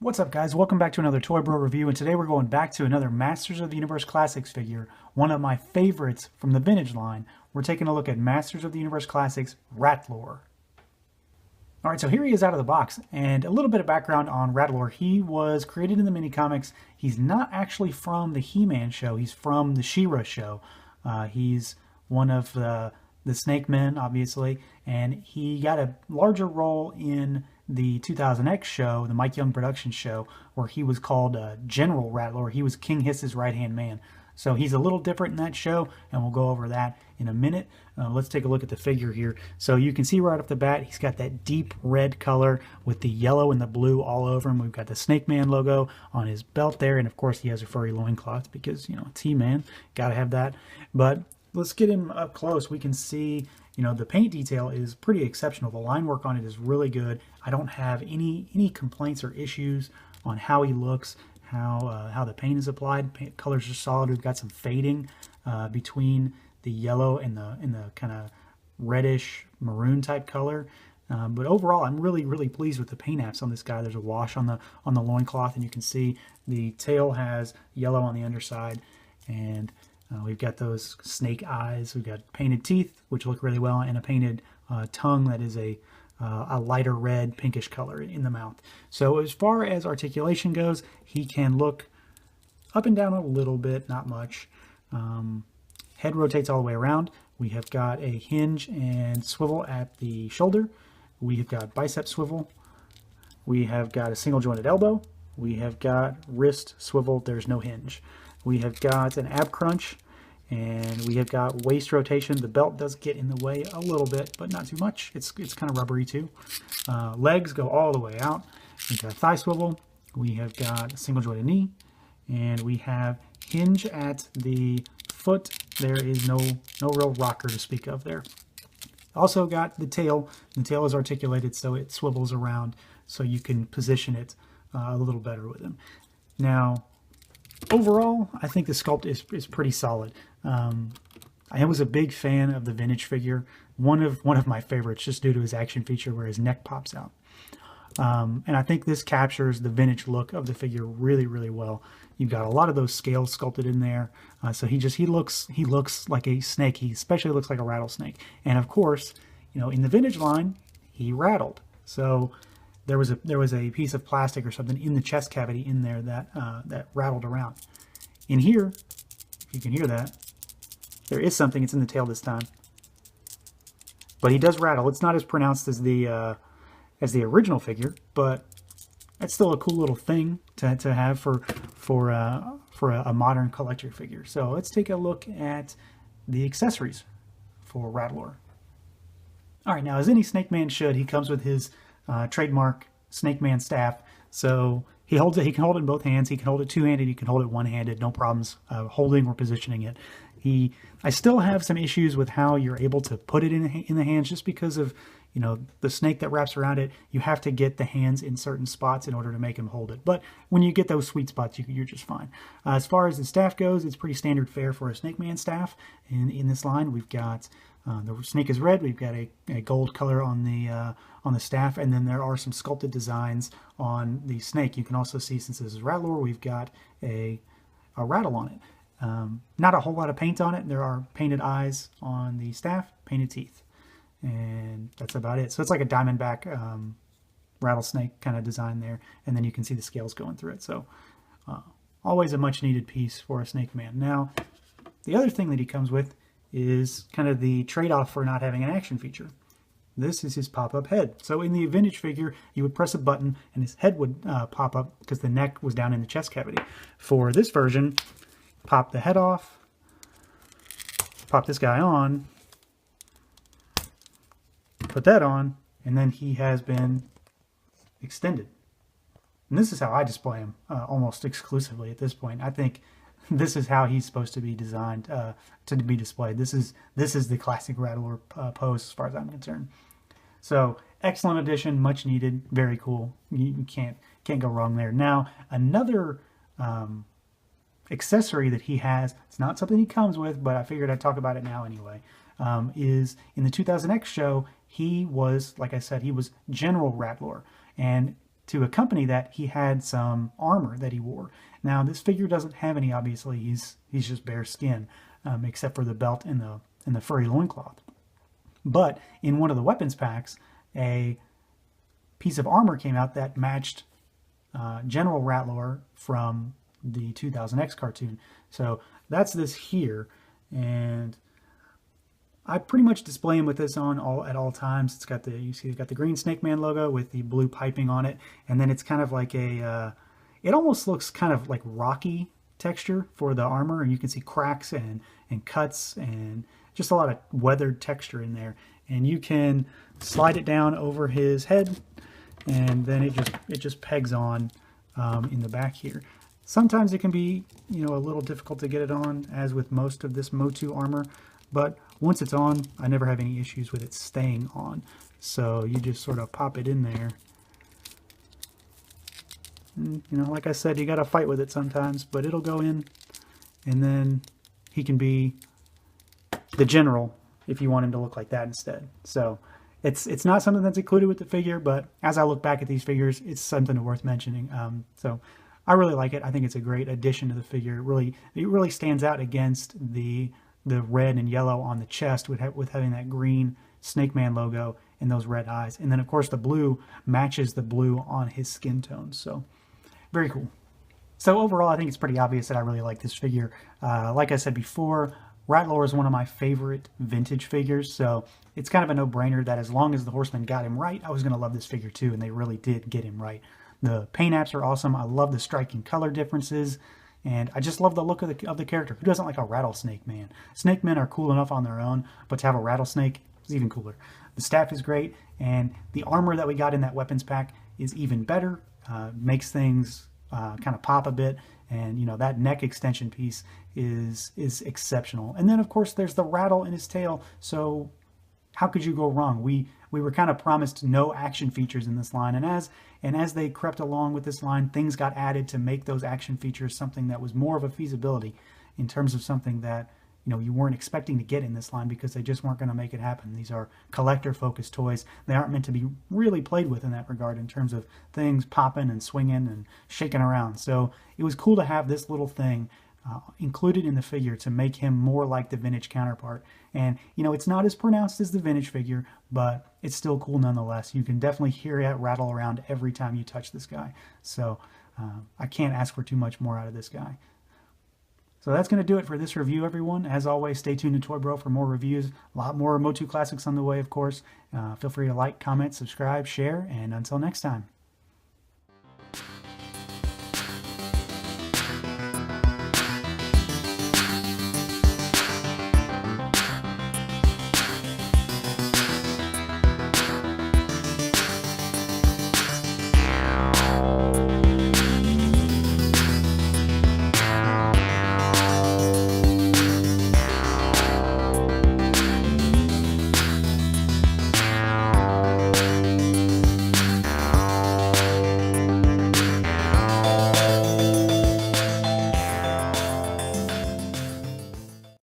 What's up, guys? Welcome back to another Toy Bro review, and today we're going back to another Masters of the Universe Classics figure, one of my favorites from the vintage line. We're taking a look at Masters of the Universe Classics Rattlor. All right, so here he is out of the box, and a little bit of background on Rattlor. He was created in the mini comics. He's not actually from the He-Man show. He's from the She-Ra show. He's one of the Snake Men, obviously, and he got a larger role in the 2000X show, the Mike Young production show, where he was called General Rattlor. He was King Hiss's right-hand man. So he's a little different in that show, and we'll go over that in a minute. Let's take a look at the figure here. So you can see right off the bat, he's got that deep red color with the yellow and the blue all over him. We've got the Snake Man logo on his belt there, and of course he has a furry loincloth because, you know, it's He-Man. Got to have that. But let's get him up close. We can see, you know, the paint detail is pretty exceptional. The line work on it is really good. I don't have any complaints or issues on how he looks, how the paint is applied. Colors are solid. We've got some fading between the yellow and the kind of reddish maroon type color. But overall, I'm really pleased with the paint apps on this guy. There's a wash on the loincloth, and you can see the tail has yellow on the underside, and we've got those snake eyes. We've got painted teeth, which look really well, and a painted tongue that is a lighter red, pinkish color in the mouth. So as far as articulation goes, he can look up and down a little bit, not much. Head rotates all the way around. We have got a hinge and swivel at the shoulder. We have got bicep swivel. We have got a single jointed elbow. We have got wrist swivel. There's no hinge. We have got an ab crunch, and we have got waist rotation. The belt does get in the way a little bit, but not too much. It's kind of rubbery too. Legs go all the way out. We've got thigh swivel. We have got a single jointed knee, and we have hinge at the foot. There is no real rocker to speak of there. Also got the tail. The tail is articulated, so it swivels around, so you can position it a little better with him. Now, overall, I think the sculpt is pretty solid. I was a big fan of the vintage figure. One of my favorites, just due to his action feature where his neck pops out. And I think this captures the vintage look of the figure really well. You've got a lot of those scales sculpted in there. So he looks like a snake. He especially looks like a rattlesnake. And of course, you know, in the vintage line, he rattled. So there was a piece of plastic or something in the chest cavity in there that rattled around. In here, if you can hear that, there is something. It's in the tail this time, but he does rattle. It's not as pronounced as the original figure, but it's still a cool little thing to have for a modern collector figure. So let's take a look at the accessories for Rattlor. All right, now as any Snake Man should, he comes with his trademark Snake Man staff. So he holds it. He can hold it in both hands. He can hold it two-handed. He can hold it one-handed. No problems holding or positioning it. I still have some issues with how you're able to put it in the hands, just because of, you know, the snake that wraps around it. You have to get the hands in certain spots in order to make him hold it. But when you get those sweet spots, you're just fine. As far as the staff goes, it's pretty standard fare for a Snake Man staff. In this line, we've got the snake is red. We've got a gold color on the staff, and then there are some sculpted designs on the snake. You can also see, since this is Rattlor, we've got a rattle on it. Not a whole lot of paint on it. There are painted eyes on the staff, painted teeth, and that's about it. So it's like a diamondback rattlesnake kind of design there, and then you can see the scales going through it. So always a much needed piece for a Snake Man. Now, the other thing that he comes with is kind of the trade-off for not having an action feature. This is his pop-up head. So in the vintage figure, you would press a button and his head would pop up because the neck was down in the chest cavity. For this version, pop the head off, pop this guy on, put that on, and then he has been extended. And this is how I display him almost exclusively at this point. I think this is how he's supposed to be designed to be displayed. This is the classic Rattlor pose as far as I'm concerned. So excellent addition, much needed, very cool. You can't go wrong there. Now, another accessory that he has, it's not something he comes with, but I figured I'd talk about it now anyway, is in the 2000X show, he was, like I said, he was General Rattlor. And to accompany that, he had some armor that he wore. Now, this figure doesn't have any, obviously. He's just bare skin, except for the belt and the furry loincloth. But in one of the weapons packs, a piece of armor came out that matched General Rattlor from the 2000X cartoon. So that's this here, and I pretty much display him with this on at all times. It's got it's got the green Snake Man logo with the blue piping on it, and then it's kind of like it almost looks kind of like rocky texture for the armor, and you can see cracks and cuts and just a lot of weathered texture in there. And you can slide it down over his head, and then it just pegs on in the back here. Sometimes it can be, a little difficult to get it on, as with most of this MOTU armor, but once it's on, I never have any issues with it staying on. So you just sort of pop it in there. And, like I said, you got to fight with it sometimes, but it'll go in, and then he can be the general if you want him to look like that instead. So it's not something that's included with the figure, but as I look back at these figures, it's something worth mentioning. So I really like it. I think it's a great addition to the figure. It really stands out against the red and yellow on the chest with having that green Snake Man logo and those red eyes. And then, of course, the blue matches the blue on his skin tone. So very cool. So overall, I think it's pretty obvious that I really like this figure. Like I said before, Rattlor is one of my favorite vintage figures, so it's kind of a no-brainer that as long as the Horsemen got him right, I was going to love this figure too, and they really did get him right. The paint apps are awesome. I love the striking color differences, and I just love the look of the character. Who doesn't like a rattlesnake man? Snake men are cool enough on their own, but to have a rattlesnake is even cooler. The staff is great, and the armor that we got in that weapons pack is even better. Makes things kind of pop a bit, and that neck extension piece is exceptional. And then, of course, there's the rattle in his tail, so how could you go wrong? We were kind of promised no action features in this line, and as they crept along with this line, things got added to make those action features something that was more of a feasibility in terms of something that you weren't expecting to get in this line, because they just weren't going to make it happen. These are collector-focused toys. They aren't meant to be really played with in that regard in terms of things popping and swinging and shaking around. So it was cool to have this little thing included in the figure to make him more like the vintage counterpart. And it's not as pronounced as the vintage figure, but it's still cool nonetheless. You can definitely hear it rattle around every time you touch this guy. So I can't ask for too much more out of this guy. So that's going to do it for this review, everyone. As always, stay tuned to Toy Bro for more reviews. A lot more MOTU Classics on the way, of course. Feel free to like, comment, subscribe, share, and until next time.